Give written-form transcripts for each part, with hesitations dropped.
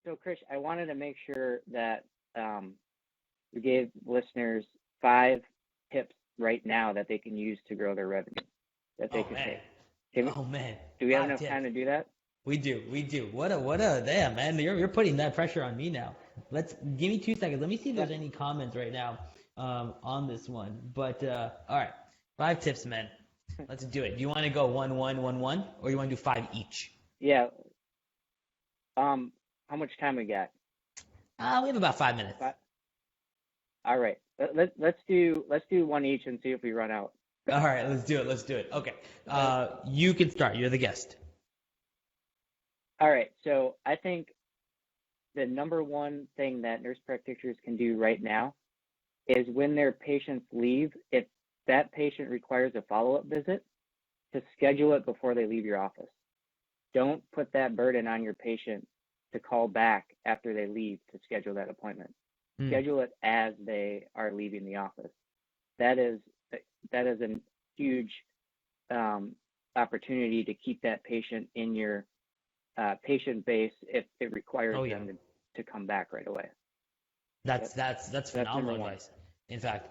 So, Krish, I wanted to make sure that we gave listeners 5 tips right now that they can use to grow their revenue that they Oh could man. take. Can we, Oh man. do we have Five enough tips. time to do that? We do. We do. What a damn man. You're putting that pressure on me now. Let's give me 2 seconds. Let me see if Yeah. there's any comments right now on this one. But all right. 5 tips, man. Let's do it. Do you want to go 1-1-1-1, or you want to do 5 each? Yeah. How much time we got? We have about 5 minutes. All right. Let's do one each and see if we run out. All right, let's do it. Let's do it. Okay. You can start. You're the guest. All right. So I think the number one thing that nurse practitioners can do right now is when their patients leave, if that patient requires a follow-up visit, to schedule it before they leave your office. Don't put that burden on your patient to call back after they leave to schedule that appointment. Schedule it as they are leaving the office. That is a huge opportunity to keep that patient in your patient base if it requires them to come back right away. That's phenomenal advice. In fact,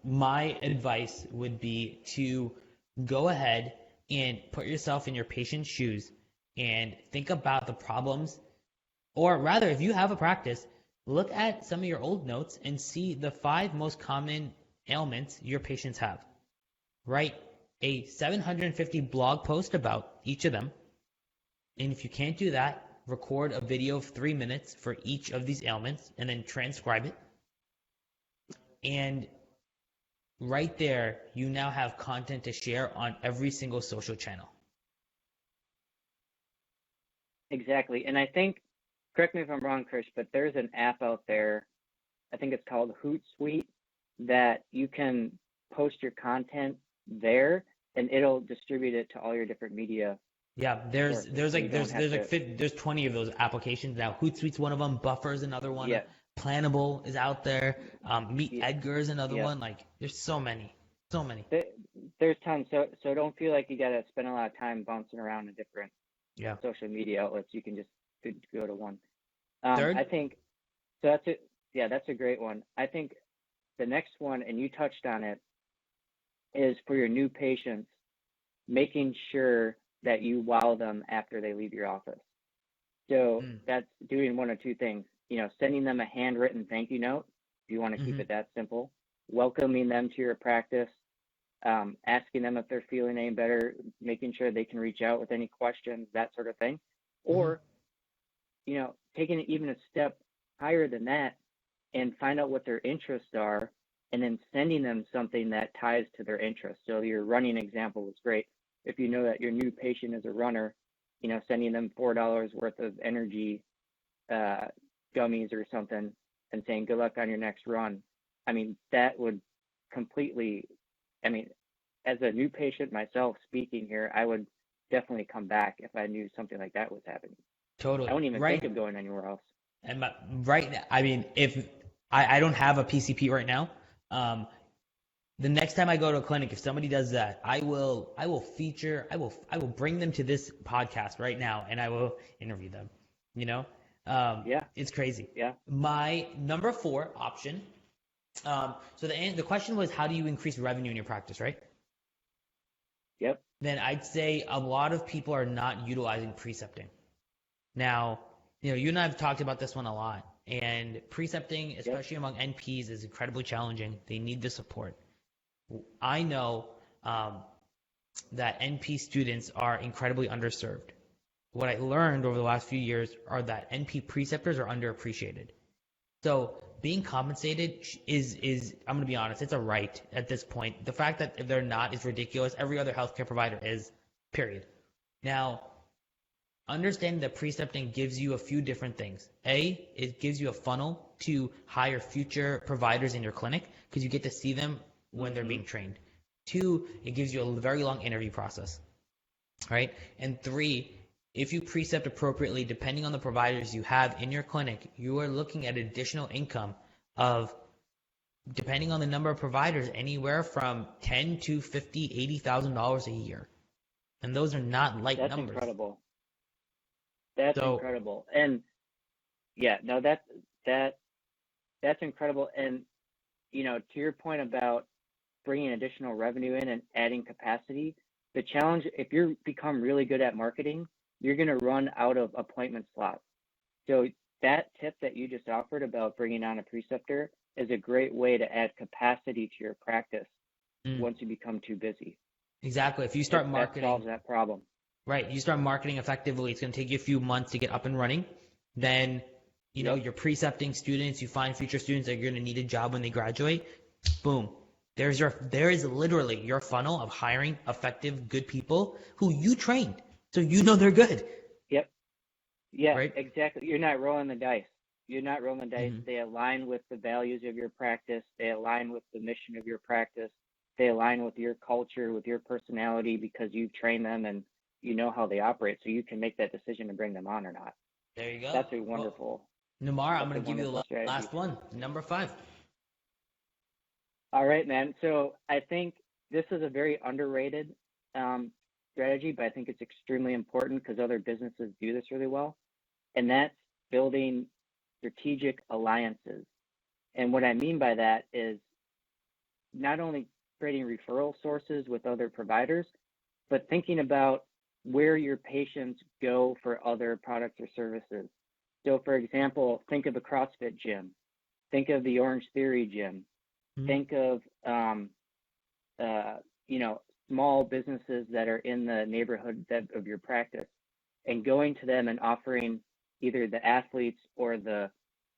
my advice would be to go ahead and put yourself in your patient's shoes and think about the problems, or rather, if you have a practice, look at some of your old notes and see the 5 most common ailments your patients have. Write a 750 blog post about each of them. And if you can't do that, record a video of 3 minutes for each of these ailments and then transcribe it. And right there, you now have content to share on every single social channel. Exactly. And I think, correct me if I'm wrong, Krish, but there's an app out there, I think it's called Hootsuite, that you can post your content there and it'll distribute it to all your different media. Yeah, there's 20 of those applications now. Hootsuite's one of them. Buffer's another one. Yeah. Planable is out there. Meet Edgar is another one. Like, there's so many. There's tons. So don't feel like you got to spend a lot of time bouncing around to different social media outlets. You can just go to one. Third? I think, so that's it. Yeah, that's a great one. I think the next one, and you touched on it, is for your new patients, making sure that you wow them after they leave your office. So that's doing one of 2 things. Sending them a handwritten thank you note, if you want to keep it that simple, welcoming them to your practice, asking them if they're feeling any better, making sure they can reach out with any questions, that sort of thing. Or, taking it even a step higher than that and find out what their interests are and then sending them something that ties to their interests. So your running example was great. If you know that your new patient is a runner, sending them $4 worth of energy gummies or something and saying, good luck on your next run. I mean, that would completely, as a new patient myself speaking here, I would definitely come back if I knew something like that was happening. Totally. I wouldn't even think of going anywhere else. And right now, if I don't have a PCP right now, the next time I go to a clinic, if somebody does that, I will bring them to this podcast right now and I will interview them. It's crazy. Yeah. My number 4 option. So the question was, how do you increase revenue in your practice, right? Yep. Then I'd say a lot of people are not utilizing precepting. Now, you and I have talked about this one a lot, and precepting, especially among NPs, is incredibly challenging. They need the support. I know that NP students are incredibly underserved. What I learned over the last few years are that NP preceptors are underappreciated. So being compensated is I'm going to be honest, it's a right at this point. The fact that if they're not is ridiculous. Every other healthcare provider is, period. Now, understanding that precepting gives you a few different things. A, it gives you a funnel to hire future providers in your clinic because you get to see them when they're being trained. 2, it gives you a very long interview process, right? And 3, if you precept appropriately, depending on the providers you have in your clinic, you are looking at additional income of, depending on the number of providers, anywhere from $10,000 to $50,000, $80,000 a year. And those are not light numbers. That's incredible. That's incredible. And Yeah, no, that's incredible. And, to your point about bringing additional revenue in and adding capacity, the challenge, if you become really good at marketing, you're going to run out of appointment slots. So that tip that you just offered about bringing on a preceptor is a great way to add capacity to your practice once you become too busy. Exactly. If you start That marketing, solves that problem. right, you start marketing effectively, it's going to take you a few months to get up and running. Then, you're precepting students, you find future students that you're going to need a job when they graduate. Boom. There is literally your funnel of hiring effective, good people who you trained. So they're good. Yep. Yeah, Right? exactly. You're not rolling the dice. You're not rolling the dice. Mm-hmm. They align with the values of your practice. They align with the mission of your practice. They align with your culture, with your personality, because you've trained them and you know how they operate. So you can make that decision to bring them on or not. There you go. That's a wonderful. Well, Namar, I'm That's going a to give you wonderful the strategy. last one, number 5. All right, man. So I think this is a very underrated strategy, but I think it's extremely important because other businesses do this really well. And that's building strategic alliances. And what I mean by that is not only creating referral sources with other providers, but thinking about where your patients go for other products or services. So, for example, think of a CrossFit gym, think of the Orange Theory gym, think of small businesses that are in the neighborhood of your practice, and going to them and offering either the athletes or the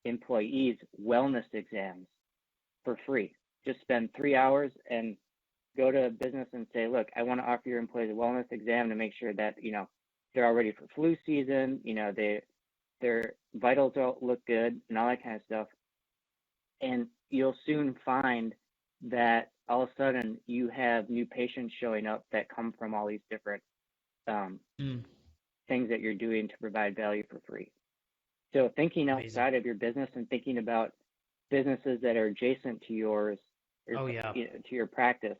employees wellness exams for free. Just spend 3 hours and go to a business and say, look, I want to offer your employees a wellness exam to make sure that, they're all ready for flu season, their vitals all look good and all that kind of stuff. And you'll soon find that all of a sudden you have new patients showing up that come from all these different things that you're doing to provide value for free. So thinking outside of your business and thinking about businesses that are adjacent to yours, or, to your practice,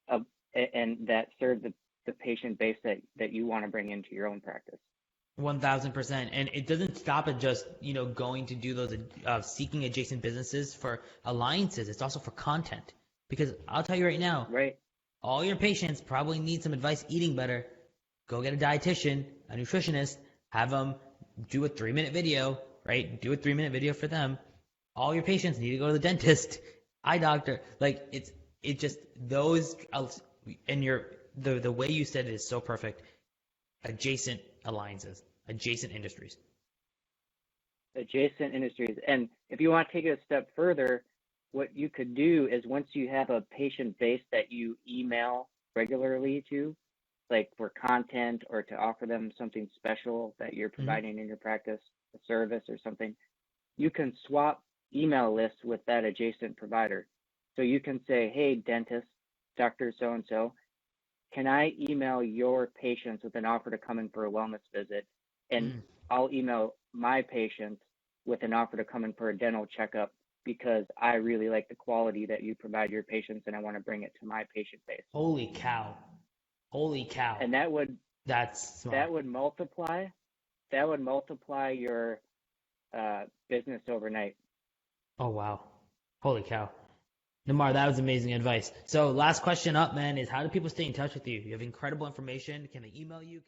and that serve the patient base that you want to bring into your own practice. 1,000%. And it doesn't stop at just, going to do those, seeking adjacent businesses for alliances. It's also for content. Because I'll tell you right now, right, all your patients probably need some advice eating better. Go get a dietitian, a nutritionist, have them do a 3-minute video, right? Do a 3-minute video for them. All your patients need to go to the dentist, eye doctor. Like it just those, and the way you said it is so perfect. Adjacent alliances, adjacent industries. Adjacent industries. And if you want to take it a step further, what you could do is once you have a patient base that you email regularly to, like for content or to offer them something special that you're providing in your practice, a service or something, you can swap email lists with that adjacent provider. So you can say, hey, dentist, Dr. So-and-so, can I email your patients with an offer to come in for a wellness visit? And I'll email my patients with an offer to come in for a dental checkup because I really like the quality that you provide your patients and I want to bring it to my patient base. Holy cow. And that would multiply your business overnight. Oh, wow. Holy cow. Namar, that was amazing advice. So last question up, man, is how do people stay in touch with you? You have incredible information. Can they email you?